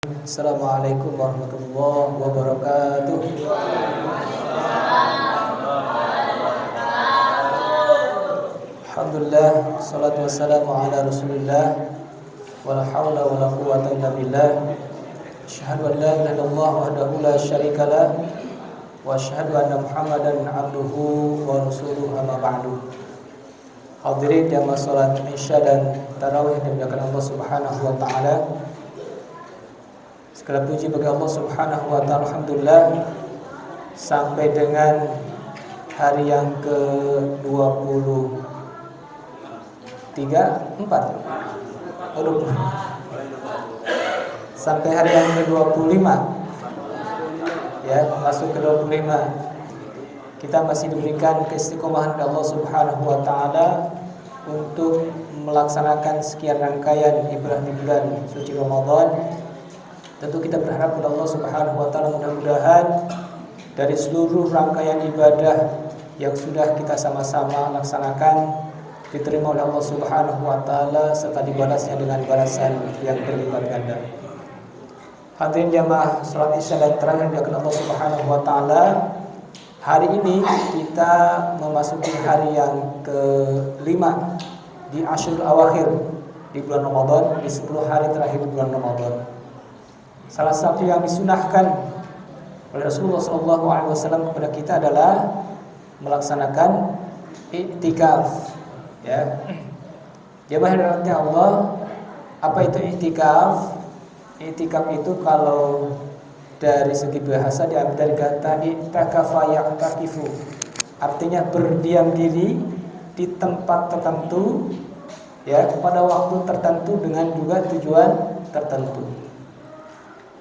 Assalamualaikum warahmatullahi wabarakatuh. Alhamdulillah, salatu wassalamu ala rasulillah, wala hawla wala quwwata illa billah. Asyhadu an la ilaha illallah wahdahu la syarikalah, wa asyhadu anna Muhammadan abduhu wa rasuluhu, amma ba'du. Hadirin jamaah salat Isya dan tarawih yang dimuliakan Allah Subhanahu wa taala. Segala puji bagi Allah Subhanahu wa taala. Alhamdulillah, sampai dengan hari yang ke-23 sampai hari yang ke-25 ya, masuk ke-25 kita masih diberikan keistiqomahan dari Allah Subhanahu wa taala untuk melaksanakan sekian rangkaian ibadah di bulan suci Ramadan. Tentu kita berharap kepada Allah Subhanahu wa taala mudah-mudahan dari seluruh rangkaian ibadah yang sudah kita sama-sama laksanakan diterima oleh Allah Subhanahu wa taala serta dibalasnya dengan balasan yang berlipat ganda. Hadirin jamaah salat Isya dan tarawih yang Allah Subhanahu wa taala, hari ini kita memasuki hari yang ke-5 di Asyurul Awakhir di bulan Ramadan, di 10 hari terakhir di bulan Ramadan. Salah satu yang disunahkan oleh Rasulullah SAW kepada kita adalah melaksanakan i'tikaf. Ya, jamaah dirahmati Allah, apa itu i'tikaf? I'tikaf itu kalau dari segi bahasa diambil dari kata i'takafa ya'takifu, artinya berdiam diri di tempat tertentu, ya, pada waktu tertentu dengan juga tujuan tertentu.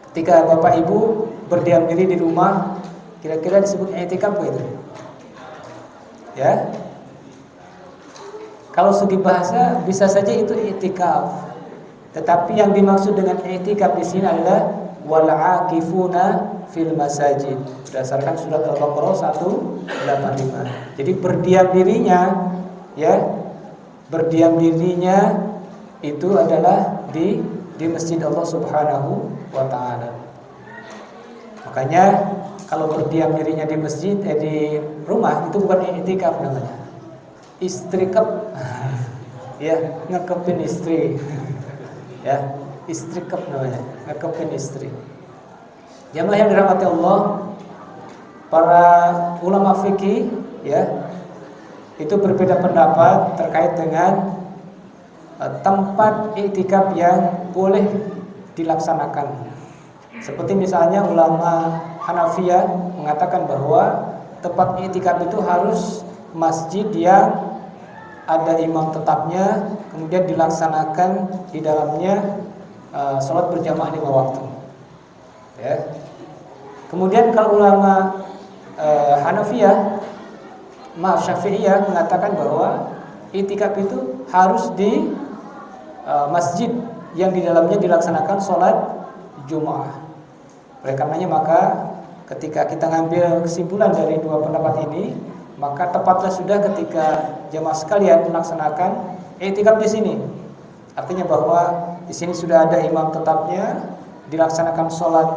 Ketika Bapak Ibu berdiam diri di rumah, kira-kira disebut i'tikaf gitu. Ya. Kalau segi bahasa bisa saja itu i'tikaf. Tetapi yang dimaksud dengan i'tikaf di sini adalah wal 'akifuna fil masajid. Berdasarkan surat Al-Baqarah 185. Jadi berdiam dirinya, ya. Berdiam dirinya itu adalah di masjid Allah Subhanahu wa ta'ala. Makanya kalau berdiam dirinya di masjid, di rumah, itu bukan i'tikaf namanya, istrikaf. Ya, ngekepin istri. Ya, istrikaf namanya, ngekepin istri. Jamaah yang dirahmati Allah, para ulama fikih, ya, itu berbeda pendapat terkait dengan tempat i'tikaf yang boleh dilaksanakan. Seperti misalnya ulama Hanafiyah mengatakan bahwa tempat i'tikaf itu harus masjid yang ada imam tetapnya, kemudian dilaksanakan di dalamnya sholat berjamaah 5 waktu. Ya. Kemudian kalau ulama Syafi'iyah mengatakan bahwa i'tikaf itu harus di masjid yang di dalamnya dilaksanakan sholat Jumat. Oleh karenanya maka ketika kita ngambil kesimpulan dari dua pendapat ini, maka tepatlah sudah ketika jamaah sekalian melaksanakan i'tikaf di sini. Artinya bahwa di sini sudah ada imam tetapnya, dilaksanakan sholat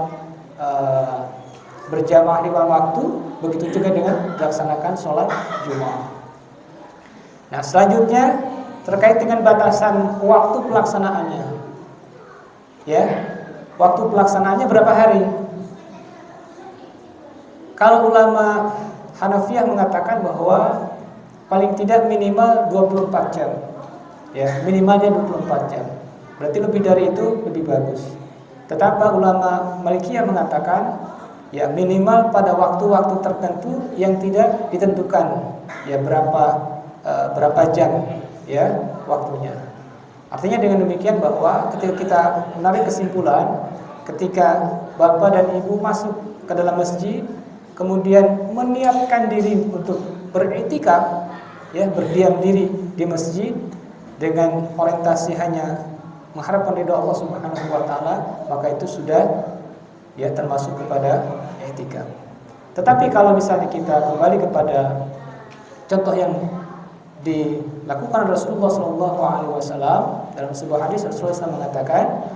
berjamaah 5 waktu, begitu juga dengan dilaksanakan sholat Jumat. Nah, selanjutnya terkait dengan batasan waktu pelaksanaannya. Ya, waktu pelaksanaannya berapa hari? Kalau ulama Hanafiyah mengatakan bahwa paling tidak minimal 24 jam. Ya, minimalnya 24 jam. Berarti lebih dari itu lebih bagus. Tetapi ulama Malikiyah mengatakan ya minimal pada waktu-waktu tertentu yang tidak ditentukan. Ya, berapa jam, ya, waktunya. Artinya dengan demikian bahwa ketika kita menarik kesimpulan, ketika bapak dan ibu masuk ke dalam masjid, kemudian menyiapkan diri untuk beriktikaf, ya, berdiam diri di masjid dengan orientasi hanya mengharapkan ridha Allah Subhanahu wa taala, maka itu sudah, ya, termasuk kepada iktikaf. Tetapi kalau misalnya kita kembali kepada contoh yang dilakukan Rasulullah SAW dalam sebuah hadis, Rasulullah SAW mengatakan,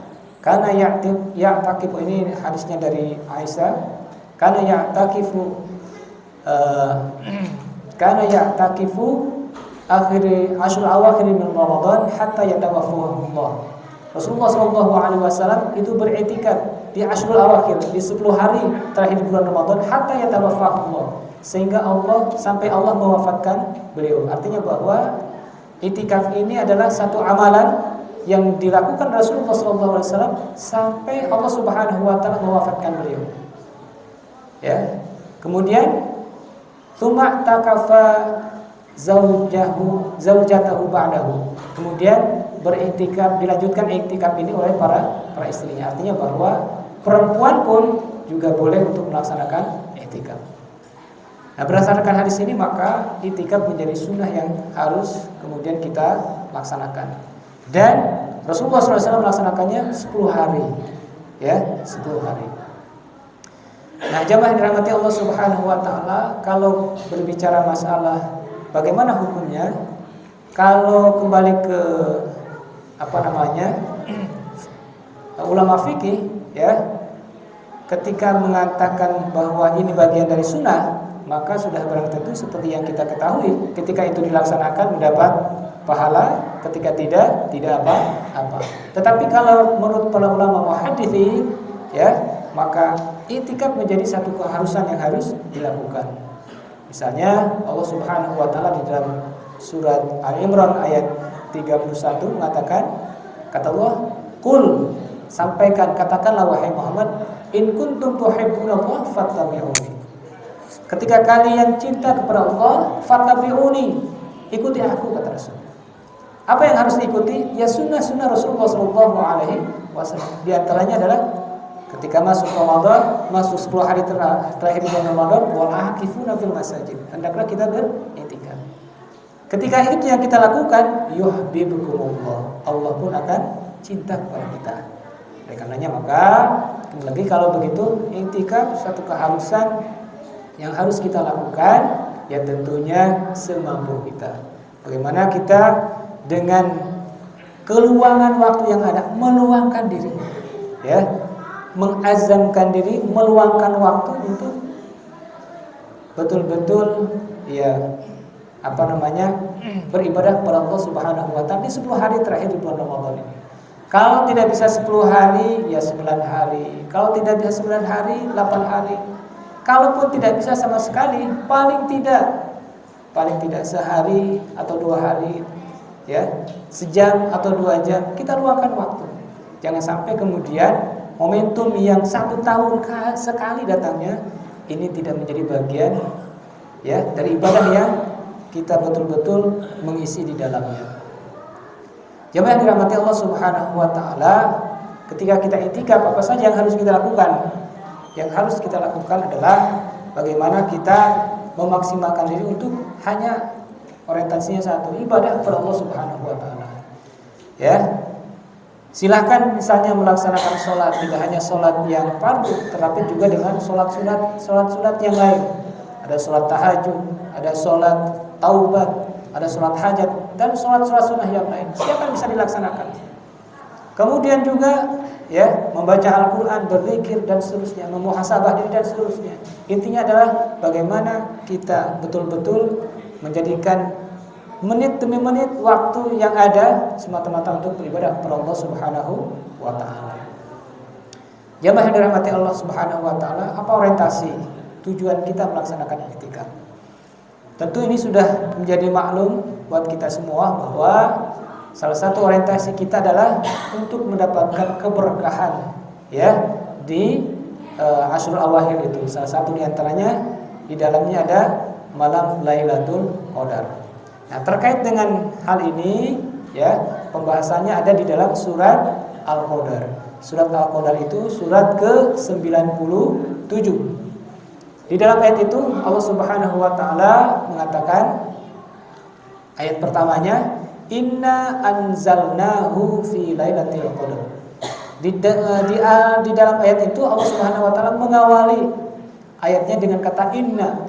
Kana ya'takifu, ini hadisnya dari Aisyah. Kana ya'takifu ashr awakhir min Ramadan hatta yatawaffahu Allah. Rasulullah SAW itu beriktikaf di ashrul awakhir, di 10 hari terakhir bulan Ramadan, hatta yatawaffahu Allah, sehingga sampai Allah mewafatkan beliau. Artinya bahwa itikaf ini adalah satu amalan yang dilakukan Rasulullah SAW sampai Allah Subhanahu wa taala mewafatkan beliau. Ya. Kemudian tsumma takafa zaujatahu ba'dahu. Kemudian beriktikaf, dilanjutkan iktikaf ini oleh para istrinya. Artinya bahwa perempuan pun juga boleh untuk melaksanakan iktikaf. Nah, berdasarkan hadis ini maka iktikaf menjadi sunnah yang harus kemudian kita laksanakan. Dan Rasulullah SAW melaksanakannya 10 hari. Ya, 10 hari. Nah, jamaah yang dirahmati Allah Subhanahu wa taala, kalau berbicara masalah bagaimana hukumnya, kalau kembali ke ulama fikih, ya, ketika mengatakan bahwa ini bagian dari sunnah, maka sudah barang tentu seperti yang kita ketahui, ketika itu dilaksanakan mendapat pahala, ketika tidak apa-apa. Tetapi kalau menurut para ulama muhaditsin, ya, maka iktikaf menjadi satu keharusan yang harus dilakukan. Misalnya Allah Subhanahu wa taala di dalam surat Al-Imran ayat 31 mengatakan, kata Allah, "Qul", sampaikan, katakanlah wahai Muhammad, "in kuntum tuhibbunallaha fattabi'uni." Ketika kalian cinta kepada Allah, fattabi'uni, ikuti aku, kata Rasul. Apa yang harus diikuti? Ya sunnah-sunnah Rasulullah SAW. Di antaranya adalah ketika masuk Ramadan, masuk 10 hari terakhir bulan Ramadan, wal akifuna fil masajid, hendaklah kita beriktikaf. Ketika itu yang kita lakukan, yuhibbukumullah, Allah pun akan cinta kepada kita. Oleh karenanya maka lebih kalau begitu iktikaf satu keharusan yang harus kita lakukan, ya tentunya semampu kita. Bagaimana kita dengan keluangan waktu yang ada meluangkan diri, ya, mengazamkan diri, meluangkan waktu untuk betul-betul, ya, beribadah kepada Allah Subhanahu wa taala di 10 hari terakhir di bulan Ramadan ini. Kalau tidak bisa 10 hari, ya 9 hari. Kalau tidak bisa 9 hari, 8 hari. Kalaupun tidak bisa sama sekali, paling tidak sehari atau 2 hari, ya, sejam atau 2 jam kita luangkan waktu. Jangan sampai kemudian momentum yang 1 tahun sekali datangnya ini tidak menjadi bagian, ya, dari ibadah yang kita betul-betul mengisi di dalamnya. Jemaah yang dirahmati Allah Subhanahu wa taala, ketika kita iktikaf apa saja yang harus kita lakukan? Yang harus kita lakukan adalah bagaimana kita memaksimalkan diri untuk hanya orientasinya satu, ibadah kepada Allah Subhanahu wa taala. Ya. Silahkan misalnya melaksanakan sholat, tidak hanya sholat yang fardu, tetapi juga dengan sholat yang lain. Ada sholat tahajud, ada sholat taubat, ada sholat hajat, dan sholat sunnah yang lain. Siapa yang bisa dilaksanakan? Kemudian juga, ya, membaca Al-Quran, berzikir dan seterusnya, memuhasabah diri dan seterusnya. Intinya adalah bagaimana kita betul-betul menjadikan menit demi menit waktu yang ada semata-mata untuk beribadah kepada Allah Subhanahu wa taala. Jamaah yang dirahmati Allah Subhanahu wa taala, apa orientasi tujuan kita melaksanakan iktikaf? Tentu ini sudah menjadi maklum buat kita semua bahwa salah satu orientasi kita adalah untuk mendapatkan keberkahan, ya, di Ashrul Awakhir itu. Salah satu di antaranya di dalamnya ada malam Lailatul Qadar. Nah, terkait dengan hal ini, ya, pembahasannya ada di dalam surat Al-Qadar. Surat Al-Qadar itu surat ke-97. Di dalam ayat itu Allah Subhanahu wa taala mengatakan, ayat pertamanya, inna anzalnahu fi lailatul qadar. Di dalam ayat itu Allah Subhanahu wa taala mengawali ayatnya dengan kata inna.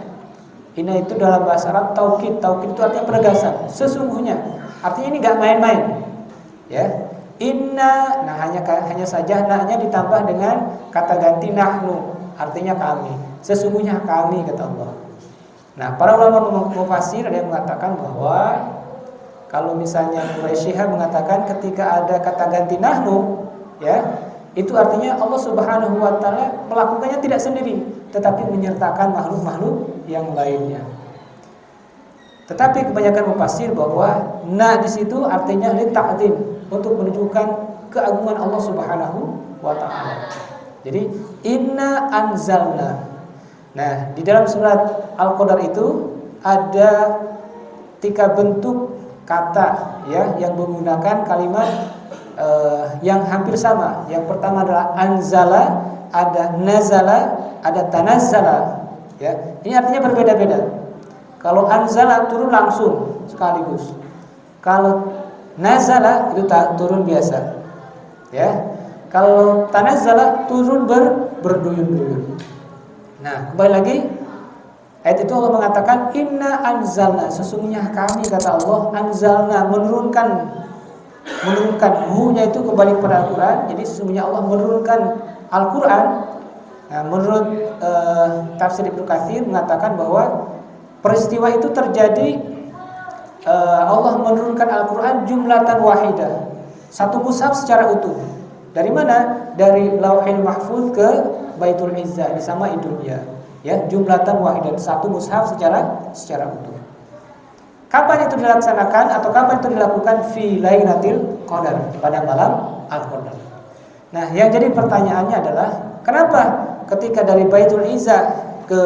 Inna itu dalam bahasa Arab taukid. Taukid itu artinya penegasan. Sesungguhnya. Artinya ini enggak main-main. Ya. Inna, nah hanya saja na-nya ditambah dengan kata ganti nahnu, artinya kami. Sesungguhnya kami, kata Allah. Nah, para ulama mufassir ada yang mengatakan bahwa kalau misalnya Quraisyah mengatakan ketika ada kata ganti nahnu, ya, itu artinya Allah Subhanahu wa taala melakukannya tidak sendiri, tetapi menyertakan makhluk-makhluk yang lainnya. Tetapi kebanyakan mufassir bahwa na di situ artinya li ta'zim, untuk menunjukkan keagungan Allah Subhanahu wa taala. Jadi inna anzalna. Nah, di dalam surat Al-Qadar itu ada 3 bentuk kata ya yang menggunakan kalimat yang hampir sama. Yang pertama adalah anzala, ada nazala, ada tanazzala. Ya, ini artinya berbeda-beda. Kalau anzala turun langsung sekaligus. Kalau nazala itu turun biasa. Ya. Kalau tanazzala turun berduyun-duyun. Nah, kembali lagi ayat itu Allah mengatakan inna anzalna, sesungguhnya kami, kata Allah, anzalna, menurunkan hu-nya itu kembali kepada Al-Qur'an. Jadi sesungguhnya Allah menurunkan Al-Qur'an. Nah, menurut tafsir Ibnu Katsir mengatakan bahwa peristiwa itu terjadi Allah menurunkan Al-Qur'an jumlatan wahidah, satu mushaf secara utuh. Dari mana? Dari Lauhil Mahfuz ke Baitul Izzah di Sama'i Dunya. Ya, jumlatan wahidah, satu mushaf secara utuh. Kapan itu dilaksanakan atau kapan itu dilakukan? Fi Lailatul Qadar, pada malam Al-Qadar. Nah, yang jadi pertanyaannya adalah kenapa ketika dari Baitul Izzah ke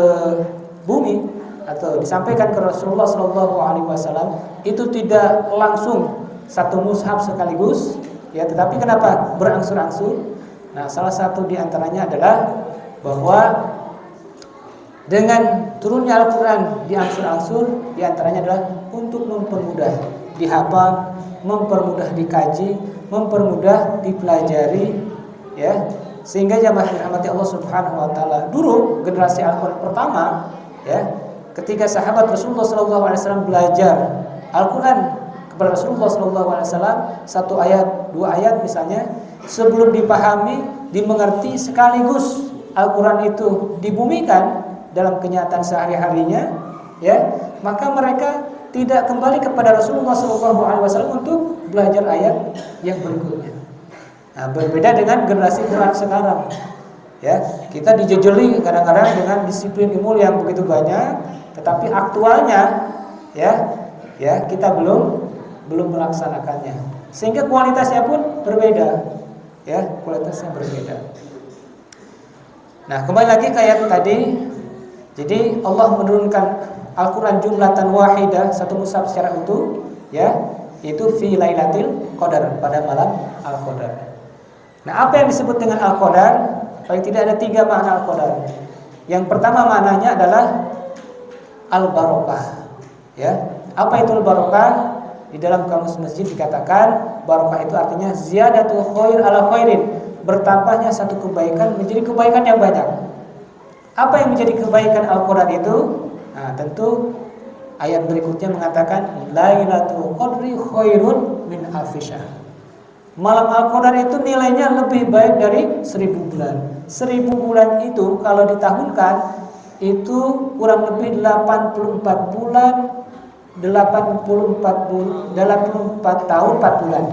bumi atau disampaikan ke Rasulullah SAW itu tidak langsung satu mushaf sekaligus, ya, tetapi kenapa berangsur-angsur? Nah, salah satu di antaranya adalah bahwa dengan turunnya Al-Quran diangsur-angsur, di antaranya adalah untuk mempermudah dihafal, mempermudah dikaji, mempermudah dipelajari, ya, sehingga jamaah dirahmati Allah Subhanahu wa taala. Dulu generasi Al-Quran pertama, ya, ketika sahabat Rasulullah SAW belajar Al-Quran kepada Rasulullah SAW, 1 ayat, 2 ayat misalnya, sebelum dipahami, dimengerti sekaligus Al-Quran itu dibumikan dalam kenyataan sehari-harinya, ya, maka mereka tidak kembali kepada Rasulullah SAW untuk belajar ayat yang berikutnya. Nah, berbeda dengan generasi Quran sekarang, ya, kita dijejeli kadang-kadang dengan disiplin ilmu yang begitu banyak, tetapi aktualnya, ya kita belum melaksanakannya, sehingga kualitasnya pun berbeda, ya, kualitasnya berbeda. Nah, kembali lagi ke ayat tadi. Jadi Allah menurunkan Al-Quran jumlatan wahidah, satu mushaf secara utuh, ya, itu fi Lailatul Qadar, pada malam Al-Qadar. Nah, apa yang disebut dengan Al-Qadar? Paling tidak ada 3 makna Al-Qadar. Yang pertama maknanya adalah Al-Barokah, ya. Apa itu Al-Barokah? Di dalam kamus masjid dikatakan barokah itu artinya ziyadatul khair ala khairin, bertambahnya satu kebaikan menjadi kebaikan yang banyak. Apa yang menjadi kebaikan Al-Qadar itu? Nah, tentu ayat berikutnya mengatakan Lailatul Qadri khairun min alfi syahr. Malam Al-Qadar itu nilainya lebih baik dari 1000 bulan. 1000 bulan itu kalau ditahunkan itu kurang lebih 84 bulan, 84 tahun 4 bulan.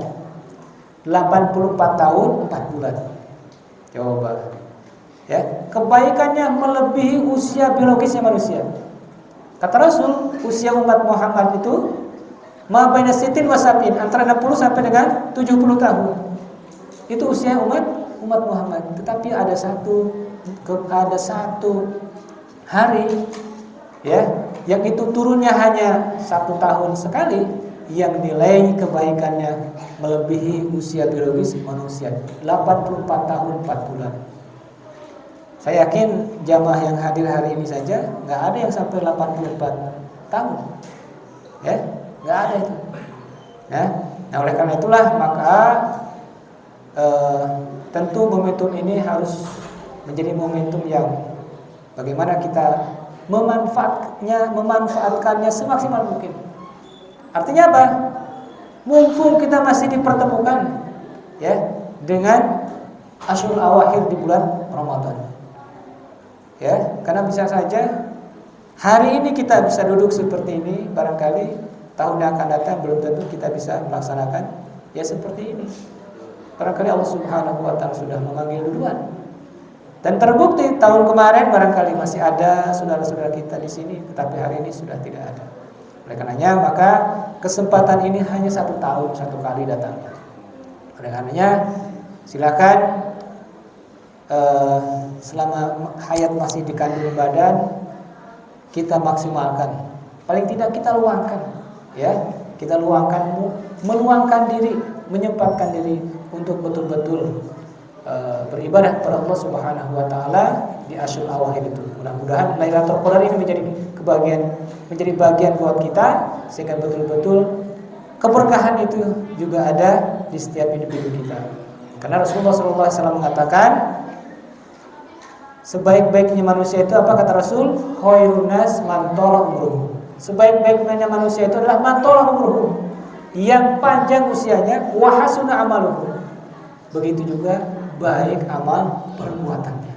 84 tahun 4 bulan. Coba. Ya, kebaikannya melebihi usia biologisnya manusia. Kata Rasul, usia umat Muhammad itu ma baina sitin wa sab'in, antara 60 sampai dengan 70 tahun. Itu usia umat Muhammad. Tetapi ada satu hari, ya, yang itu turunnya hanya 1 tahun sekali, yang nilai kebaikannya melebihi usia biologis manusia, 84 tahun 4 bulan. Saya yakin jamaah yang hadir hari ini saja nggak ada yang sampai 84 tahun, ya, nggak ada itu. Ya, nah oleh karena itulah maka tentu momentum ini harus menjadi momentum yang bagaimana kita memanfaatkannya semaksimal mungkin. Artinya apa? Mumpung kita masih dipertemukan, ya dengan Asyurul Awakhir di bulan Ramadan. Ya, karena bisa saja hari ini kita bisa duduk seperti ini, barangkali tahun yang akan datang belum tentu kita bisa melaksanakan ya seperti ini. Barangkali Allah Subhanahu wa taala sudah memanggil duluan. Dan terbukti tahun kemarin barangkali masih ada saudara-saudara kita di sini, tetapi hari ini sudah tidak ada. Oleh karenanya maka kesempatan ini hanya 1 tahun 1 kali datangnya. Oleh karenanya silakan selama hayat masih di kandung badan kita maksimalkan. Paling tidak kita luangkan, ya. Kita meluangkan diri, menyempatkan diri untuk betul-betul beribadah kepada Allah Subhanahu wa taala di Asyurul Awakhir itu. Mudah-mudahan Lailatul Qadar ini menjadi bagian buat kita sehingga betul-betul keberkahan itu juga ada di setiap individu kita. Karena Rasulullah SAW mengatakan sebaik-baiknya manusia itu apa kata Rasul? Khairun nas man tala umruhu. Sebaik-baiknya manusia itu adalah man tala umruhu, yang panjang usianya, wa hasuna amaluhu. Begitu juga baik amal perbuatannya.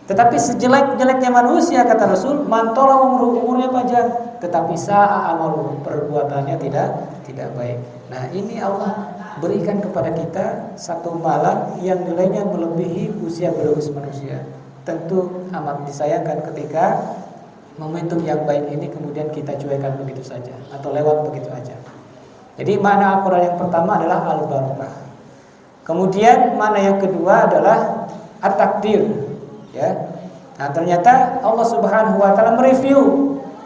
Tetapi sejelek-jeleknya manusia kata Rasul, man tala umruhu, umurnya panjang, tetapi sa'a amaluhu, perbuatannya tidak baik. Nah, ini Allah berikan kepada kita satu malam yang nilainya melebihi usia biologis manusia. Tentu amat disayangkan ketika momentum yang baik ini kemudian kita cuekan begitu saja atau lewat begitu saja. Jadi makna Al-Quran yang pertama adalah al-barakah. Kemudian makna yang kedua adalah at-takdir, ya. Nah, ternyata Allah Subhanahu wa taala mereview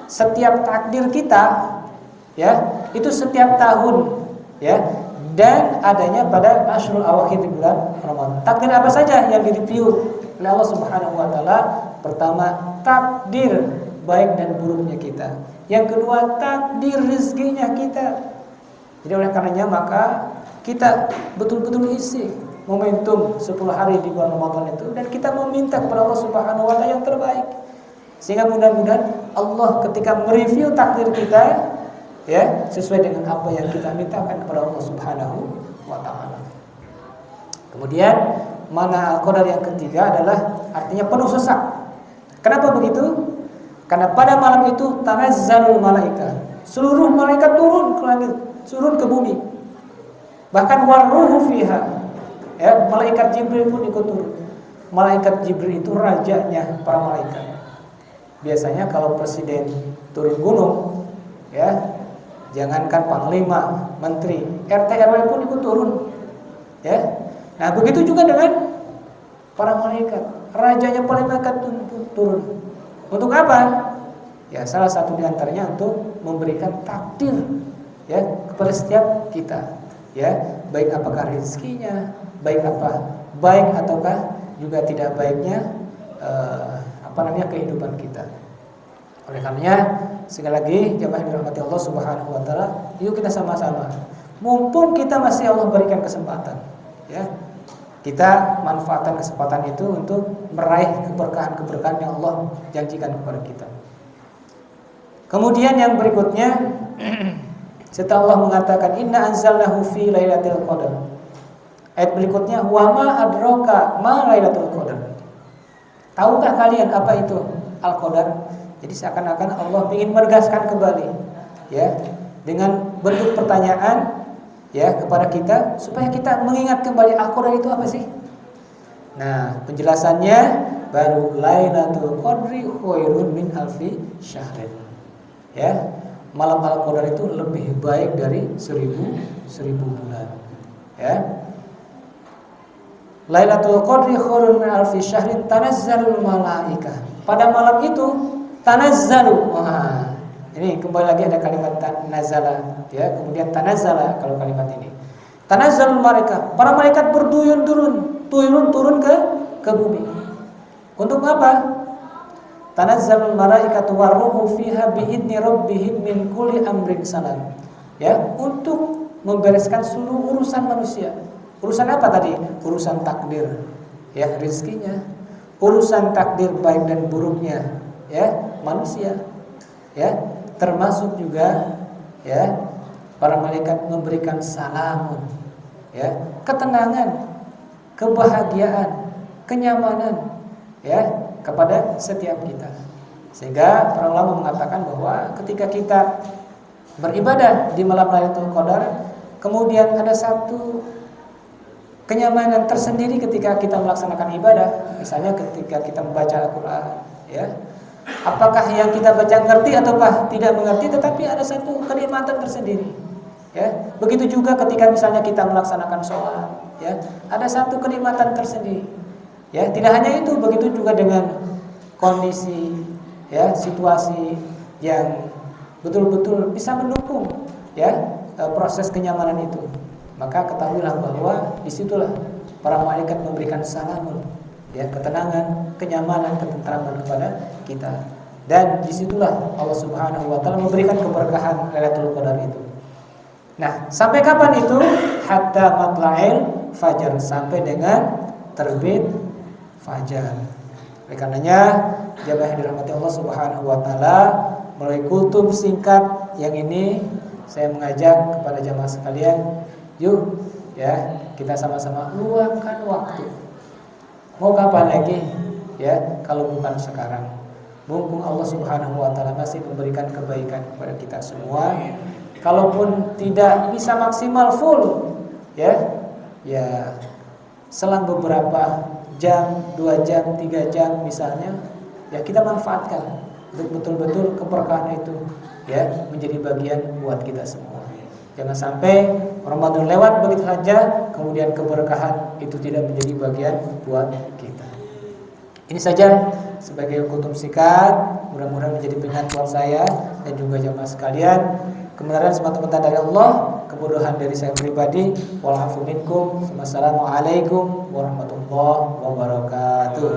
setiap takdir kita, ya, itu setiap tahun, ya, dan adanya pada Asyurul Awakhir di bulan Ramadan. Takdir apa saja yang direview oleh Allah Subhanahu wa taala? Pertama, takdir baik dan buruknya kita. Yang kedua, takdir rezekinya kita. Jadi oleh karenanya maka kita betul-betul isi momentum 10 hari di bulan Ramadan itu dan kita meminta kepada Allah Subhanahu wa taala yang terbaik. Sehingga mudah-mudahan Allah ketika mereview takdir kita, ya, sesuai dengan apa yang kita mintakan kepada Allah Subhanahu wa taala. Kemudian mana Al-Qadar yang ketiga adalah artinya penuh sesak. Kenapa begitu? Karena pada malam itu tanazzalul malaika. Seluruh malaikat turun ke langit, turun ke bumi. Bahkan waruhu fiha. Ya, malaikat Jibril pun ikut turun. Malaikat Jibril itu rajanya para malaikat. Biasanya kalau presiden turun gunung, ya, jangankan panglima, menteri, RT RW pun ikut turun. Ya. Nah, begitu juga dengan para malaikat. Rajanya para malaikat turun. Untuk apa? Ya, salah satu di antaranya untuk memberikan takdir, ya, kepada setiap kita. Ya, baik apakah rezekinya, baik ataukah juga tidak baiknya kehidupan kita. Oleh karenanya sekali lagi jemaah yang dirahmati Allah Subhanahu wa taala, yuk kita sama-sama. Mumpung kita masih Allah berikan kesempatan, ya. Kita manfaatkan kesempatan itu untuk meraih keberkahan-keberkahan yang Allah janjikan kepada kita. Kemudian yang berikutnya setelah Allah mengatakan inna anzalnahu fi lailatul qadar. Ayat berikutnya wa ma adraka ma lailatul qadar. Tahukah kalian apa itu Al-Qadar? Jadi seakan-akan Allah ingin menegaskan kembali, ya, dengan bentuk pertanyaan, ya, kepada kita supaya kita mengingat kembali Al-Qadar itu apa sih? Nah, penjelasannya baru Lailatul Qadri khairun min alfi syahrin. Ya, malam Al-Qadar itu lebih baik dari 1000 bulan. Ya. Lailatul Qadri khairun min alfi syahrin tanazzalul malaikah. Pada malam itu tanazzalu. Wah, ini kembali lagi ada kalimat nazala, ya, kemudian tanazzala kalau kalimat ini. Tanazzalul malaikah. Para malaikat turun ke bumi. Untuk apa? Tanazzalul malaikatu waruhu fiha biidni rabbihim min kulli amrin salam. Ya, untuk membereskan seluruh urusan manusia. Urusan apa tadi? Urusan takdir, ya, rezekinya. Urusan takdir baik dan buruknya, ya, manusia. Ya, termasuk juga, ya, para malaikat memberikan salamun, ya, ketenangan, kebahagiaan, kenyamanan, ya, kepada setiap kita. Sehingga para ulama mengatakan bahwa ketika kita beribadah di malam Lailatul Qadar, kemudian ada satu kenyamanan tersendiri ketika kita melaksanakan ibadah, misalnya ketika kita membaca Al-Qur'an, ya. Apakah yang kita baca ngerti ataukah tidak mengerti, tetapi ada satu kenikmatan tersendiri. Ya, begitu juga ketika misalnya kita melaksanakan sholat, ya, ada satu kenikmatan tersendiri. Ya, tidak hanya itu, begitu juga dengan kondisi, ya, situasi yang betul-betul bisa mendukung, ya, proses kenyamanan itu. Maka ketahuilah bahwa disitulah para malaikat memberikan salamun, ya, ketenangan, kenyamanan, ketentraman kepada kita. Dan disitulah Allah Subhanahu wa taala memberikan keberkahan Lailatul Qadar itu. Nah, sampai kapan itu? Hatta matla'il fajar, sampai dengan terbit fajar. Oleh karenanya, jamaah yang dirahmati Allah Subhanahu wa taala, melalui kultum singkat yang ini saya mengajak kepada jamaah sekalian, yuk, ya, kita sama-sama luangkan waktu. Mau kapan lagi? Ya, kalau bukan sekarang. Mumpung Allah Subhanahu wa taala masih memberikan kebaikan kepada kita semua. Kalaupun tidak bisa maksimal full, ya, ya, selang beberapa jam, 2 jam, 3 jam misalnya, ya, kita manfaatkan untuk betul-betul keberkahan itu, ya, menjadi bagian buat kita semua. Jangan sampai Ramadan lewat begitu saja, kemudian keberkahan itu tidak menjadi bagian buat kita. Ini saja sebagai kutub sikat, mudah-mudahan menjadi pengetahuan saya dan juga jamaah sekalian. Kebenaran semata-mata dari Allah, kebodohan dari saya pribadi. Wal afu minkum. Wassalamualaikum warahmatullahi wabarakatuh.